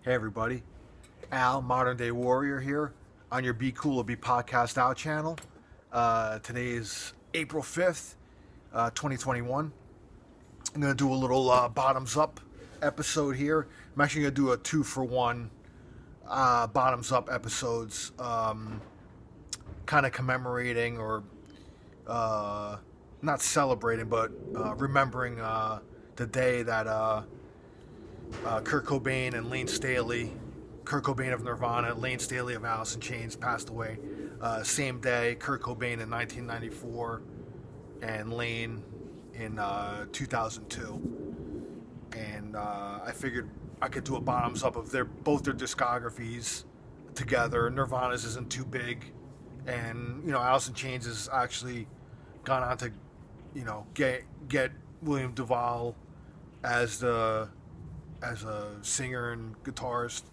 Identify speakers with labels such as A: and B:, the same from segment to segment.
A: Hey everybody, Al, Modern Day Warrior here on your Be Cool or Be Podcast Out channel. Today is April 5th, 2021. I'm going to do a little bottoms up episode here. I'm actually going to do a 2-for-1 bottoms up episodes, kind of commemorating or not celebrating, but remembering the day that Kurt Cobain and Layne Staley, Kurt Cobain of Nirvana, Layne Staley of Allison Chains passed away. Same day, Kurt Cobain in 1994 and Layne in 2002. And I figured I could do a bottoms up of both their discographies together. Nirvana's isn't too big, and Allison Chains has actually gone on to get William Duvall as a singer and guitarist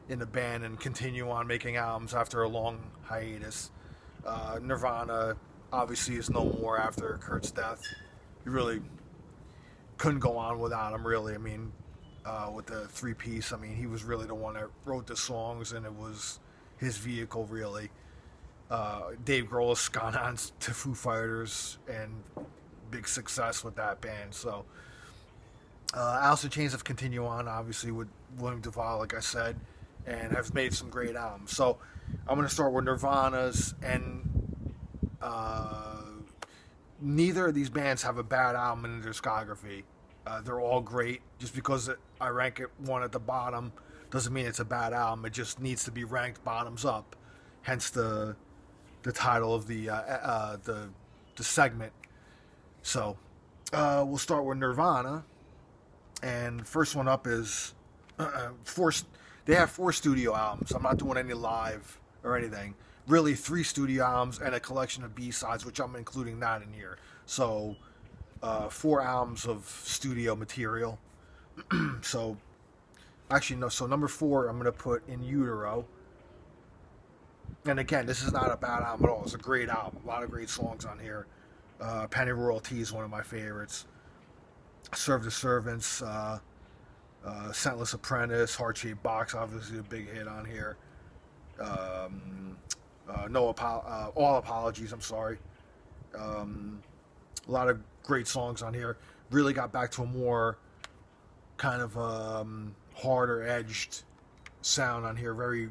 A: in the band and continue on making albums after a long hiatus. Nirvana obviously is no more after Kurt's death. You really couldn't go on without him, really. I mean, with the three-piece, I mean, he was really the one that wrote the songs, and it was his vehicle, really. Dave Grohl has gone on to Foo Fighters and big success with that band, so Allison Chains have continued on, obviously, with William Duvall, like I said, and have made some great albums. So I'm going to start with Nirvana's, and neither of these bands have a bad album in their discography. They're all great. Just because I rank it one at the bottom doesn't mean it's a bad album. It just needs to be ranked bottoms up. Hence the title of the segment. So we'll start with Nirvana. And first one up is they have 4 studio albums. I'm not doing any live or anything. Really 3 studio albums and a collection of B-sides, which I'm including that in here. So 4 albums of studio material. So actually no. So number 4 I'm gonna put In Utero. And again, this is not a bad album at all. It's a great album. A lot of great songs on here. Penny Royalty is one of my favorites. Serve the Servants, Scentless Apprentice, Heart Shaped Box, obviously a big hit on here. All Apologies, I'm sorry. A lot of great songs on here. Really got back to a more kind of harder edged sound on here. Very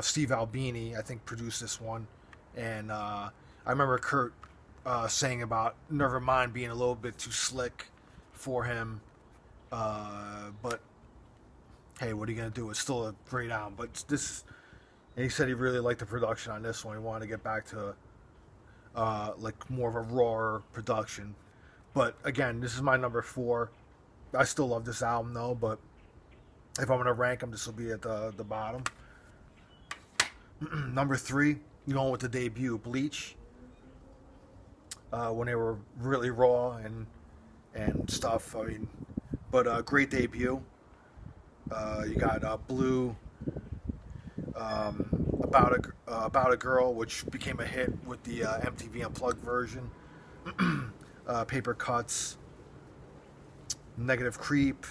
A: Steve Albini, I think, produced this one. And I remember Kurt saying about Nevermind being a little bit too slick for him, but hey, what are you gonna do? It's still a great album. But and he said he really liked the production on this one. He wanted to get back to like more of a raw production. But again, this is my number 4. I still love this album though, but if I'm gonna rank them, this will be at the bottom. Number 3, going with the debut, Bleach. When they were really raw and stuff. I mean, but great debut. You got Blue, about a girl, which became a hit with the MTV Unplugged version. Paper Cuts, Negative Creep,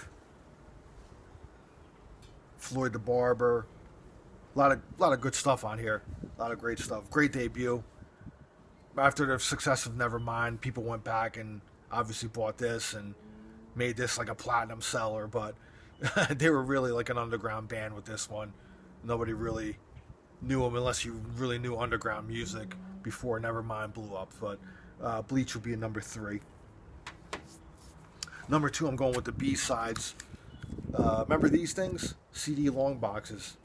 A: Floyd the Barber. A lot of good stuff on here. A lot of great stuff. Great debut. After the success of Nevermind, people went back and obviously bought this and made this like a platinum seller, but they were really like an underground band with this one. Nobody really knew them unless you really knew underground music before Nevermind blew up. But Bleach would be a number 3. Number 2, I'm going with the B-sides. Remember these things? CD long boxes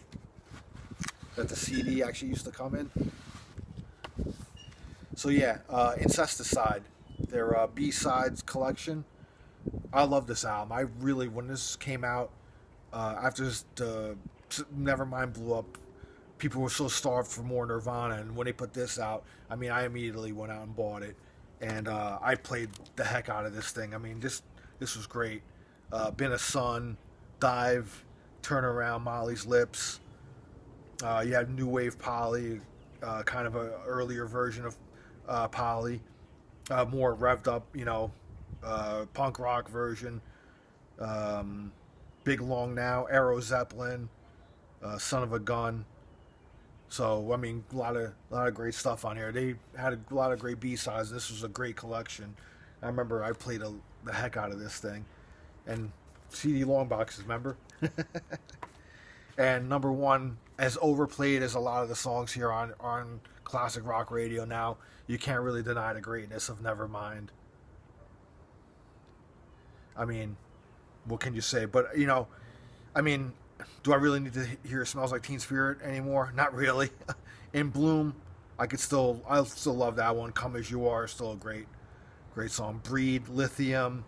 A: that the CD actually used to come in. So yeah, Incesticide, their B-sides collection. I love this album. I really, when this came out, after Nevermind blew up, people were so starved for more Nirvana, and when they put this out, I mean, I immediately went out and bought it, and I played the heck out of this thing. I mean, this was great. Been a Son, Dive, Turn Around, Molly's Lips. You had New Wave Polly, kind of an earlier version of Polly, more revved up, punk rock version. Big Long Now, Aero Zeppelin, Son of a Gun. So I mean, a lot of great stuff on here. They had a lot of great B-sides. This was a great collection. I remember I played the heck out of this thing, and CD long boxes, remember? And number one, as overplayed as a lot of the songs here on classic rock radio now, you can't really deny the greatness of Nevermind. I mean, what can you say? But, you know, I mean, do I really need to hear Smells Like Teen Spirit anymore? Not really. In Bloom, I still love that one. Come As You Are is still a great song. Breed, Lithium,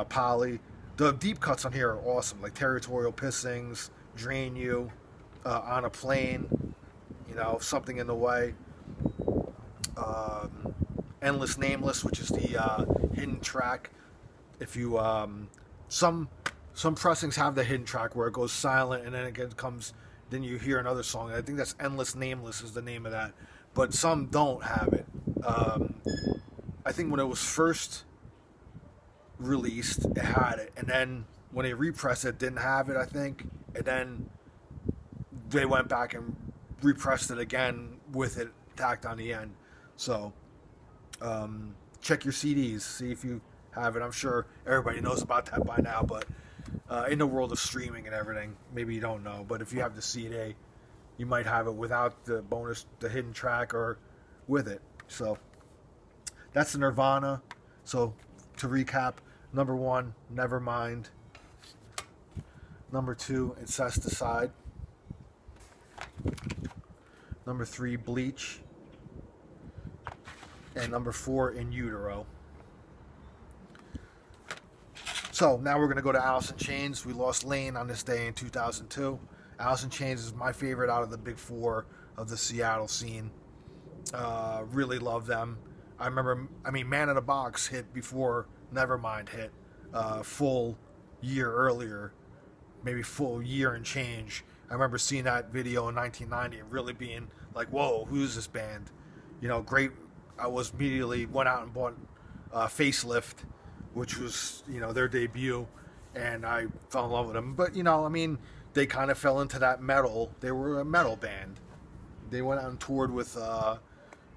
A: Polly. The deep cuts on here are awesome, like Territorial Pissings, Drain You, On a Plane, you know, Something in the Way. Endless Nameless, which is the hidden track. If you some pressings have the hidden track where it goes silent and then again comes, then you hear another song. I think that's Endless Nameless is the name of that, but some don't have it. I think when it was first released, it had it, and then when they repressed it, didn't have it, I think, and then they went back and repressed it again with it tacked on the end. So check your CDs, see if you have it. I'm sure everybody knows about that by now, but in the world of streaming and everything, maybe you don't know, but if you have the CD, you might have it without the bonus, the hidden track, or with it. So that's the Nirvana. So to recap, number one, Nevermind. Number two, Incesticide. Number three, Bleach. And number four, In Utero. So now we're going to go to Allison Chains. We lost Layne on this day in 2002. Allison Chains is my favorite out of the big four of the Seattle scene. Really love them. I remember, Man in a Box hit before Nevermind hit, full year earlier, maybe full year and change. I remember seeing that video in 1990 and really being like, whoa, who's this band? You know, great. I was immediately went out and bought Facelift, which was, you know, their debut, and I fell in love with them. But, you know, they kind of fell into that metal. They were a metal band. They went out and toured with,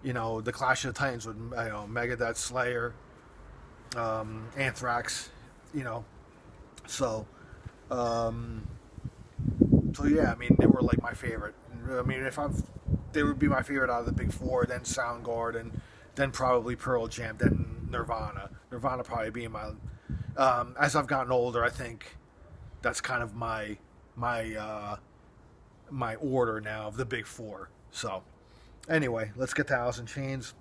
A: you know, the Clash of the Titans with, you know, Megadeth, Slayer, Anthrax, you know. So yeah, they were like my favorite. They would be my favorite out of the big four, then Soundgarden, and then probably Pearl Jam, then Nirvana. Nirvana probably being my, as I've gotten older, I think that's kind of my order now of the big four. So anyway, let's get to Allison Chains.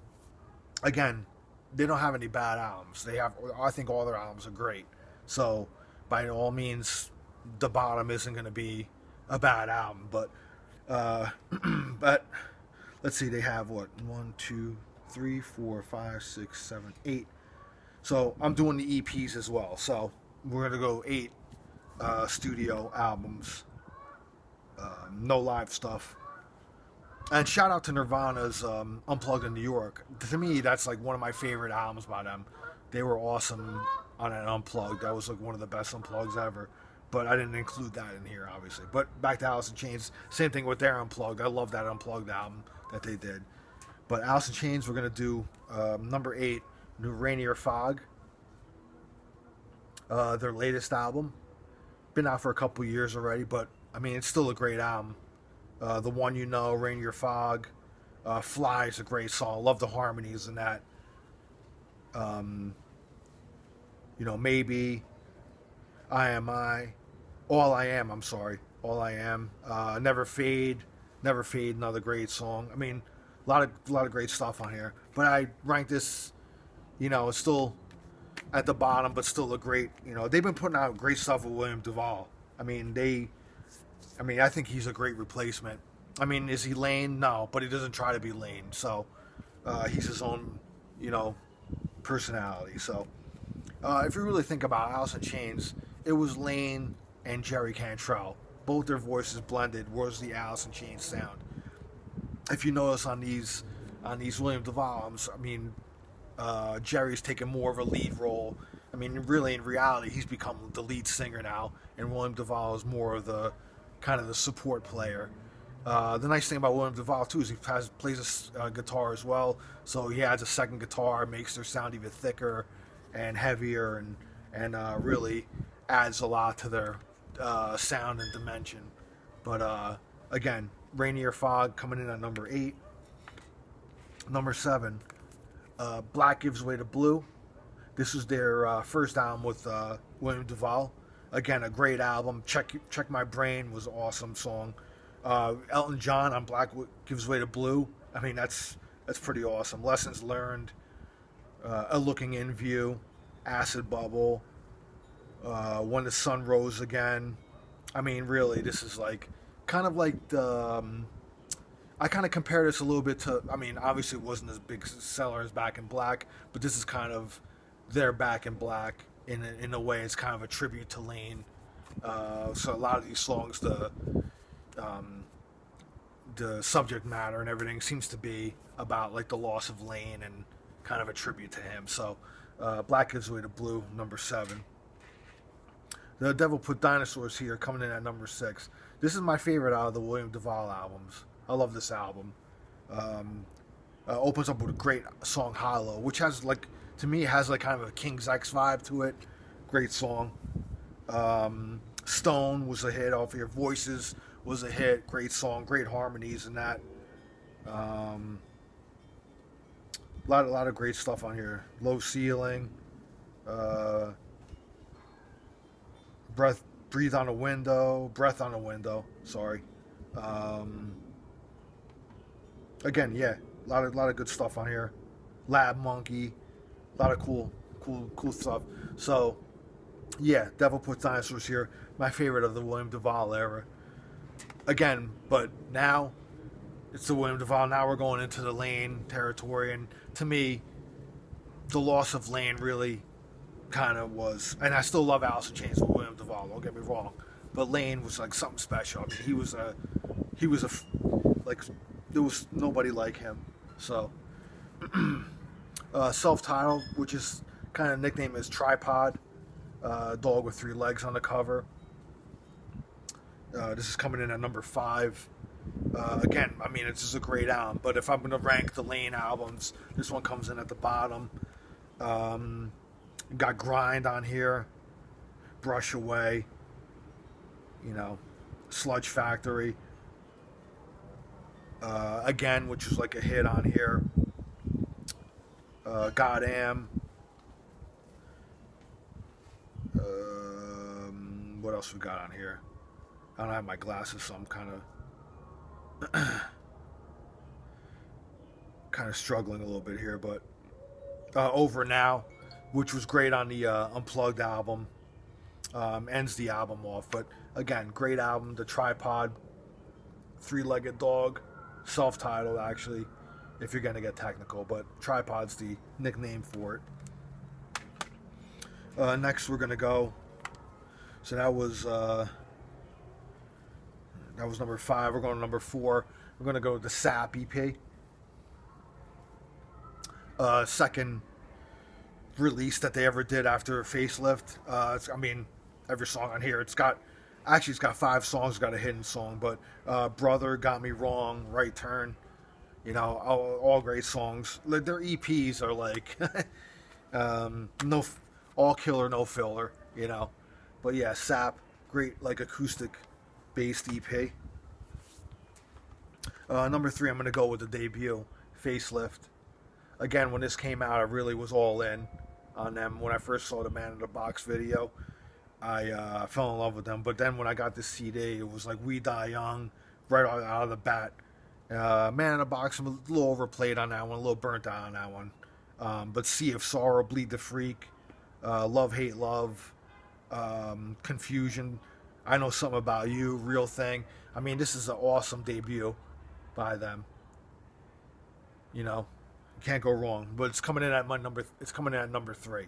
A: Again, they don't have any bad albums. I think all their albums are great. So by all means, the bottom isn't going to be a bad album, but let's see, they have what, 1, 2, 3, 4, 5, 6, 7, 8. So I'm doing the EPs as well. So we're gonna go 8 studio albums, no live stuff. And shout out to Nirvana's Unplugged in New York. To me, that's like one of my favorite albums by them. They were awesome on an Unplugged. That was like one of the best Unplugs ever. But I didn't include that in here, obviously. But back to Allison Chains, same thing with their Unplugged. I love that Unplugged album that they did. But Allison Chains, we're going to do number 8, New Rainier Fog. Their latest album. Been out for a couple years already, but it's still a great album. The One You Know, Rainier Fog. Fly is a great song. Love the harmonies in that. Maybe. All I Am, All I Am. Never Fade, another great song. A lot of great stuff on here. But I rank this, it's still at the bottom, but still a great, they've been putting out great stuff with William Duvall. I think he's a great replacement. Is he Layne? No, but he doesn't try to be Layne. So, he's his own, personality. So, if you really think about Allison Chains, it was Layne and Jerry Cantrell. Both their voices blended was the Allison Chains sound. If you notice on these William Duvall albums, Jerry's taking more of a lead role. mean, really, in reality, he's become the lead singer now, and William DuVall is more of the kind of the support player. The nice thing about William DuVall too is he plays a guitar as well, so he adds a second guitar, makes their sound even thicker and heavier, and really adds a lot to their sound and dimension. But again, Rainier Fog coming in at number 8. Number 7, Black Gives Way to Blue. This was their first album with William DuVall. Again, a great album. Check My Brain was an awesome song. Elton John on Black Gives Way to Blue. I mean, that's pretty awesome. Lessons Learned, A Looking In View, Acid Bubble, When the Sun Rose Again. I mean, really, this is like kind of like the. I kind of compare this a little bit to. I mean, obviously, it wasn't as big seller as Back in Black, but this is kind of their Back in Black in a way. It's kind of a tribute to Layne. So a lot of these songs, the subject matter and everything seems to be about like the loss of Layne and kind of a tribute to him. So Black Gives Way to Blue, number 7. The Devil Put Dinosaurs Here, coming in at number 6. This is my favorite out of the William DuVall albums. I love this album. Opens up with a great song, Hollow, which has like, to me, has like kind of a King's X vibe to it. Great song. Stone was a hit off here. Voices was a hit. Great song. Great harmonies in that. A lot of great stuff on here. Low Ceiling. Breath on a Window. Sorry. Again, yeah, a lot of good stuff on here. Lab Monkey, a lot of cool stuff. So, yeah, Devil Puts Dinosaurs Here, my favorite of the William DuVall era. Again, but now it's the William DuVall. Now we're going into the Layne territory, and to me, the loss of Layne really kind of was. And I still love Allison Chains with William DuVall. Don't get me wrong, but Layne was like something special. I mean, he was like. There was nobody like him. So, self-titled, which is kind of nicknamed as Tripod, dog with 3 legs on the cover. This is coming in at number 5. Again, I mean, it's just a great album. But if I'm going to rank the Layne albums, this one comes in at the bottom. Got Grind on here, Brush Away, Sludge Factory. Again, which was like a hit on here. Goddamn. What else we got on here? I don't have my glasses, so I'm kind of struggling a little bit here. But Over Now, which was great on the Unplugged album, ends the album off. But again, great album. The Tripod, 3-legged dog. Self-titled, actually, if you're going to get technical, but Tripod's the nickname for it. Next, we're going to go, so that was number 5. We're going to number 4. We're going to go with the Sap EP. Second release that they ever did after Facelift. I mean, every song on here, it's got 5 songs, got a hidden song, but Brother, Got Me Wrong, Right Turn, all great songs. Like, their EPs are like no, all killer, no filler, But yeah, Sap, great like acoustic based EP. Number 3, I'm gonna go with the debut, Facelift. Again, when this came out, I really was all in on them. When I first saw the Man in the Box video, I fell in love with them. But then when I got this CD, it was like We Die Young right out of the bat. Man in the Box, I'm a little overplayed on that one, a little burnt out on that one. But Sea of Sorrow, Bleed the Freak, Love, Hate, Love, Confusion, I Know Something About You, Real Thing. I mean, this is an awesome debut by them. You can't go wrong. But it's coming in at number 3.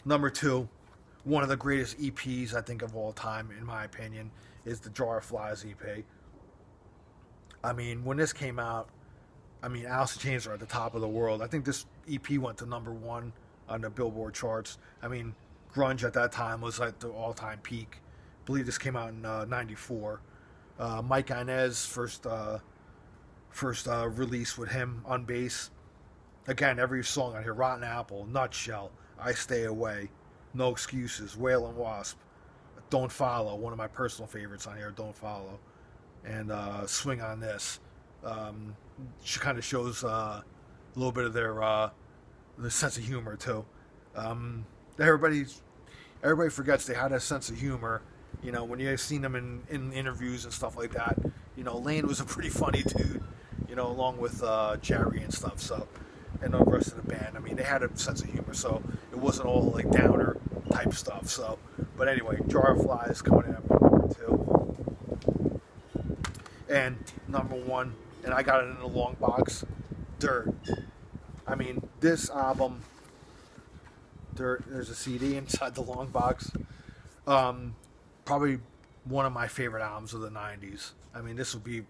A: Number 2. One of the greatest EPs, I think, of all time, in my opinion, is the Jar of Flies EP. I mean, when this came out, Allison Chains are at the top of the world. I think this EP went to number 1 on the Billboard charts. I mean, grunge at that time was at the all-time peak. I believe this came out in '94. Mike Inez first release with him on bass. Again, every song on here: Rotten Apple, Nutshell, I Stay Away, No Excuses, Whale and Wasp, Don't Follow, one of my personal favorites on here, Don't Follow, and Swing on This. She kind of shows a little bit of their sense of humor too. Everybody forgets they had a sense of humor. You know, when you've seen them in interviews and stuff like that, you know, Layne was a pretty funny dude, you know, along with Jerry and stuff, so, and the rest of the band. I mean, they had a sense of humor, so it wasn't all, like, downer type stuff, so. But anyway, Jar of Flies coming in at number 2. And number 1, and I got it in a long box, Dirt. I mean, this album, Dirt, there's a CD inside the long box. Probably one of my favorite albums of the 90s. I mean, this would be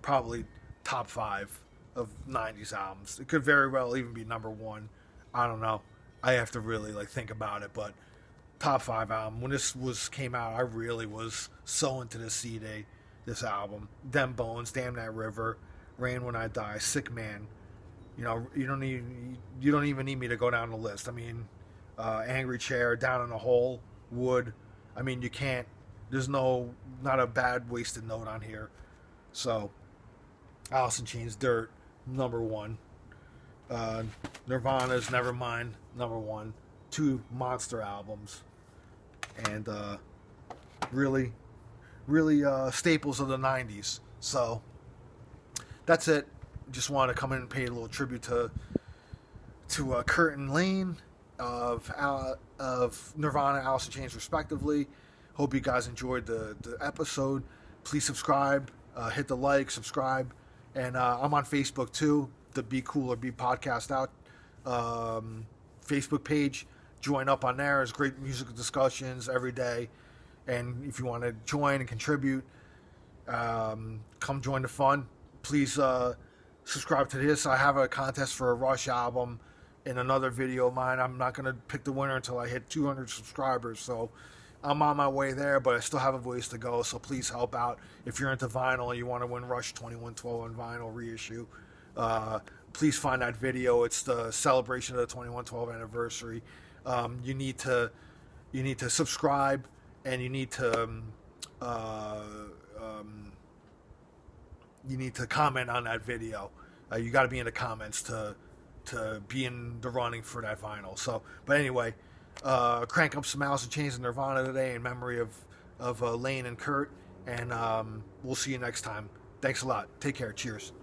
A: probably top 5 of 90s albums. It could very well even be number 1. I don't know. I have to really think about it, but top 5 album. When this came out, I really was so into this CD, this album. Them Bones, Damn That River, Rain When I Die, Sick Man. You know, you don't even need me to go down the list. I mean, Angry Chair, Down in a Hole, Wood. I mean, you can't. There's not a bad wasted note on here. So, Allison Chains, Dirt, number 1. Nirvana's Nevermind, number 1. 2 monster albums, and really staples of the 90s. So that's it. Just want to come in and pay a little tribute to Kurt and Layne of Nirvana, Allison Chains, respectively. Hope you guys enjoyed the episode. Please subscribe, hit the like, subscribe, and I'm on Facebook too. The Be Cool or Be Podcast Out Facebook page. Join up on there. There's great musical discussions every day, and if you want to join and contribute, come join the fun. Please subscribe to this. I have a contest for a Rush album in another video of mine. I'm not going to pick the winner until I hit 200 subscribers, so I'm on my way there, but I still have a ways to go, so please help out. If you're into vinyl and you want to win Rush 2112 on vinyl reissue, please find that video. It's the celebration of the 2112 anniversary. You need to subscribe, and you need to comment on that video. You got to be in the comments to be in the running for that vinyl. So, but anyway, crank up some Allison Chains and Nirvana today in memory of Layne and Kurt, and we'll see you next time. Thanks a lot. Take care. Cheers.